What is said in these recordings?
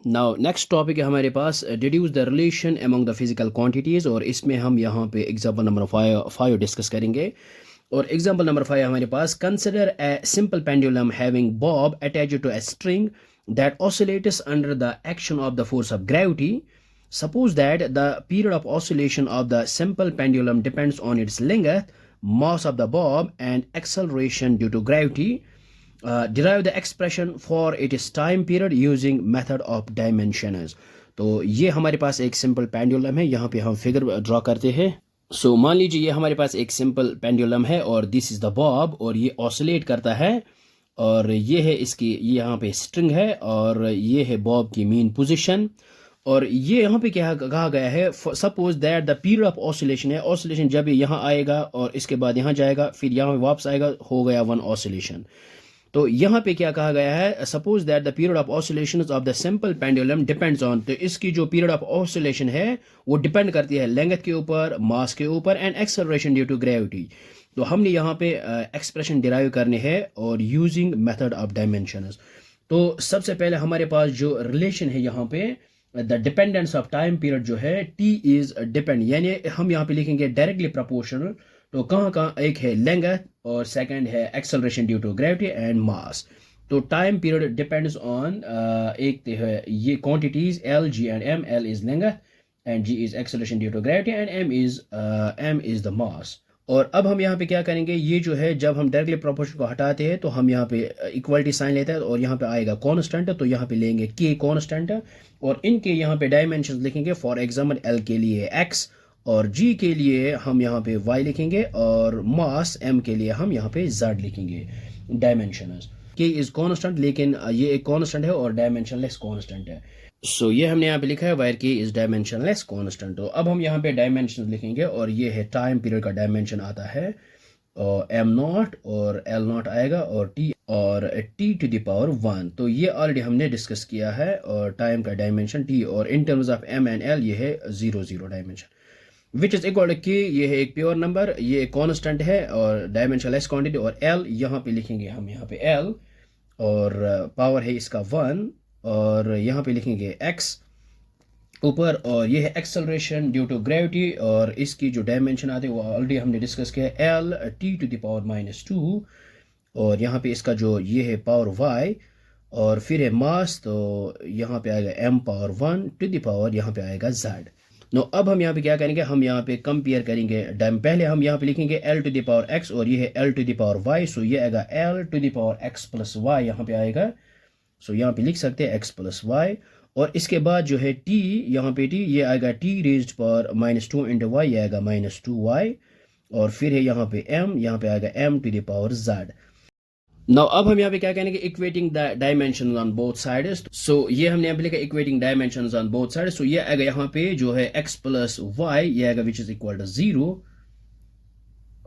Now next topic है हमारे पास deduce the relation among the physical quantities, और इसमें हम यहाँ पे एग्जांपल नंबर फाइव डिस्कस करेंगे। और एग्जांपल नंबर 5 हमारे पास, consider a simple pendulum having bob attached to a string that oscillates under the action of the force of gravity. Suppose that the period of oscillation of the simple pendulum depends on its length, mass of the bob, and acceleration due to gravity. Derive the expression for its time period using method of dimensions. तो ये हमारे पास एक simple pendulum है, यहाँ पे हम figure draw करते हैं। सो मान लीजिए ये हमारे पास एक सिंपल पेंडुलम है और दिस इज़ द बॉब, और ये ऑसिलेट करता है, और ये है इसकी, ये यहाँ पे स्ट्रिंग है, और ये है बॉब की मीन पोजीशन। और ये यहाँ पे क्या कहा गया है, suppose that the period of oscillation है, ऑसिलेशन जब ये यहाँ आएगा और इसके बाद यहाँ जाएगा फिर यहाँ वापस आएगा, हो गया वन ऑसिलेशन। तो यहाँ पे क्या कहा गया है, suppose that the period of oscillation of the simple pendulum depends on, तो इसकी जो पीरियड ऑफ ऑसिलेशन है वो डिपेंड करती है लेंथ के ऊपर, मास के ऊपर, and acceleration due to gravity. तो हमने यहाँ पे एक्सप्रेशन डिराइव करने हैं और यूजिंग मेथड ऑफ डायमेंशंस। तो सबसे पहले हमारे पास जो रिलेशन है यहाँ पे, the dependence of time period जो है, टी इज डिपेंड, यानी हम यहाँ पे लिखेंगे डायरेक्टली प्रोपोर्शनल। तो कहाँ कहाँ, एक है लेंथ और सेकंड है acceleration due to gravity and mass. तो टाइम पीरियड डिपेंड्स ऑन, एक तो है ये quantities L, G and M. L is length and G is acceleration due to gravity and M is the mass. और अब हम यहाँ पे क्या करेंगे, ये जो है जब हम डायरेक्टली प्रोपोर्शन को हटाते हैं तो हम यहाँ पे इक्वलिटी साइन लेते हैं और यहाँ पे आएगा कांस्टेंट, तो यहाँ पे लेंगे के कांस्टेंट, और इनके यहाँ पे डायमेंशंस लिखेंगे। फॉर एग्जांपल एल के लिए एक्स, और जी के लिए हम यहाँ पे वाई लिखेंगे, और मास एम के लिए हम यहाँ पे जेड लिखेंगे डायमेंशंस। के इज कांस्टेंट, लेकिन ये एक कांस्टेंट है और डायमेंशनलेस कांस्टेंट है। सो ये हमने यहाँ पे लिखा है वायर के इज डायमेंशनलेस कांस्टेंट। तो अब हम यहाँ पे डायमेंशन लिखेंगे, और ये है टाइम पीरियड का डायमेंशन आता है एम नॉट, और एल नॉट आएगा, और टी टू द पावर 1। तो ये ऑलरेडी हमने डिस्कस किया है, और टाइम का डायमेंशन टी, और in terms of M and L ये है 0 dimension, which is equal to K, ये है एक प्योर नंबर, ये एक कॉन्स्टेंट है और डायमेंशनलेस क्वांटिटी। और एल यहाँ पे लिखेंगे हम, यहाँ पे एल, और पावर है इसका 1, और यहाँ पे लिखेंगे एक्स ऊपर, और ये है एक्सेलरेशन ड्यू टू ग्रेविटी, और इसकी जो डायमेंशन आते हैं वो ऑलरेडी हमने डिस्कस किया है, L T to the power -2, और यहाँ पे इसका जो ये है पावर वाई, और फिर है मास, तो यहाँ पे आएगा M power 1 to the power, यहाँ पे आएगा जेड। नो अब हम यहाँ पे क्या करेंगे, हम यहाँ पे कंपेयर करेंगे पहले हम यहाँ पे लिखेंगे L to the power X, और ये है L to the power Y, so ये आएगा L to the power X plus Y, यहाँ पे आएगा। सो यहाँ पे लिख सकते हैं एक्स प्लस वाई, और इसके बाद जो है टी, यहाँ पे टी, ये आएगा T raised power -2 into Y, ये आएगा -2y, और फिर है यहाँ पे एम, यहाँ पे आएगा M to the power Z. Now अब हम यहाँ पे क्या करेंगे, equating the dimensions on both sides. So ये हमने यहाँ पे लिखा equating dimensions on both sides. So ये आएगा यहाँ पे जो है x प्लस वाई, ये आएगा विच इज इक्वल टू 0,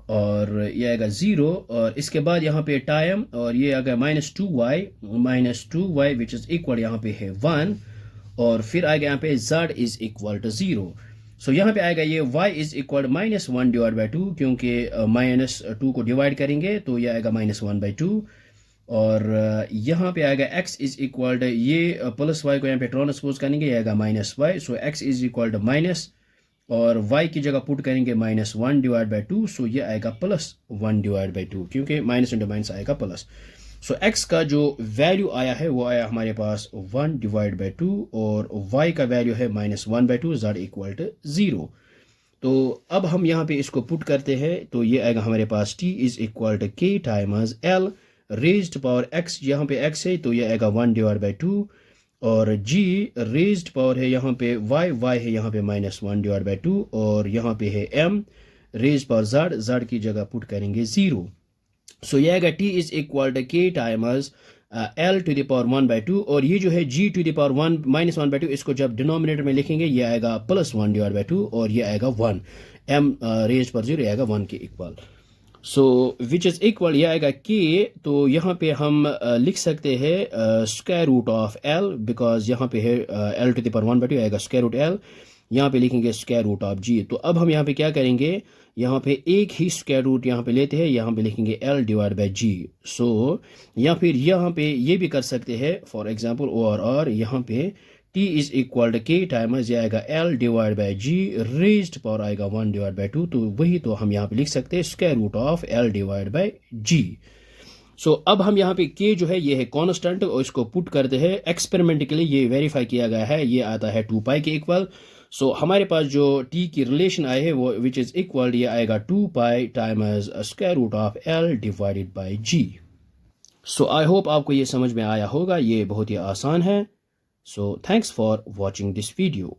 और ये आएगा 0, और इसके बाद यहाँ पे टाइम, और ये आएगा -2y विच इज इक्वल, यहाँ पे है 1, और फिर आएगा यहाँ पे z इज इक्वल टू 0। सो यहाँ पे आएगा ये y is equal -1 divide by 2, क्योंकि -2 को डिवाइड करेंगे तो ये आएगा -1/2, और यहाँ पे आएगा x इज इक्वल टू, ये प्लस y को यहाँ पे ट्रांसपोज करेंगे, ये आएगा -y, so x is equal to minus, और y की जगह पुट करेंगे -1 डिवाइड बाई 2, सो ये आएगा +1 डिवाइड बाई 2, क्योंकि माइनस इंटू माइनस आएगा प्लस। सो x का जो वैल्यू आया है वो आया हमारे पास 1 डिवाइड बाई 2, और y का वैल्यू है -1/2, z इक्वल टू 0। तो अब हम यहाँ पे इसको पुट करते हैं, तो ये आएगा हमारे पास t is equal to k times l raised power x, यहाँ पे x है तो ये आएगा 1 डिवाइड बाई 2, और g रेज्ड पावर है यहाँ पे y है यहाँ पे -1 डिवाइड बाई 2, और यहाँ पे है m रेज्ड पावर z की जगह पुट करेंगे 0। सो ये आएगा t is equal to k times l to the power 1/2, और ये जो है g टू द पावर 1/2, इसको जब डिनोमिनेटर में लिखेंगे ये आएगा +1 डिवाइड बाई 2, और ये आएगा 1, m रेज पर 0 आएगा 1 के equal. So which is equal, ये आएगा k, तो यहाँ पे हम लिख सकते हैं square root of l, because यहाँ पे है l टू द पावर 1/2 आएगा स्क्वायर रूट l, यहाँ पे लिखेंगे स्क्वायर रूट ऑफ g। तो अब हम यहाँ पे क्या करेंगे, यहाँ पे एक ही स्क्वायर रूट यहाँ पे लेते हैं, यहाँ पे लिखेंगे l डिवाइड बाई g। सो या फिर यहाँ पे ये भी कर सकते हैं, फॉर एग्जांपल और यहाँ पे t is equal to k times ये आएगा l divide by g raised power आएगा 1 डिवाइड बाई 2, तो वही तो हम यहाँ पे लिख सकते हैं square root of l divide by g। So अब हम यहाँ पे k जो है ये है कांस्टेंट और इसको पुट करते हैं एक्सपेरिमेंट के लिए, ये वेरीफाई किया गया है, ये आता है 2 पाई के इक्वल। सो हमारे पास जो t की रिलेशन आए है वो विच इज़ इक्वल ये आएगा 2 pi times square root of l divided by g। So I hope आपको ये समझ में आया होगा, ये बहुत ही आसान है। So thanks for watching this video.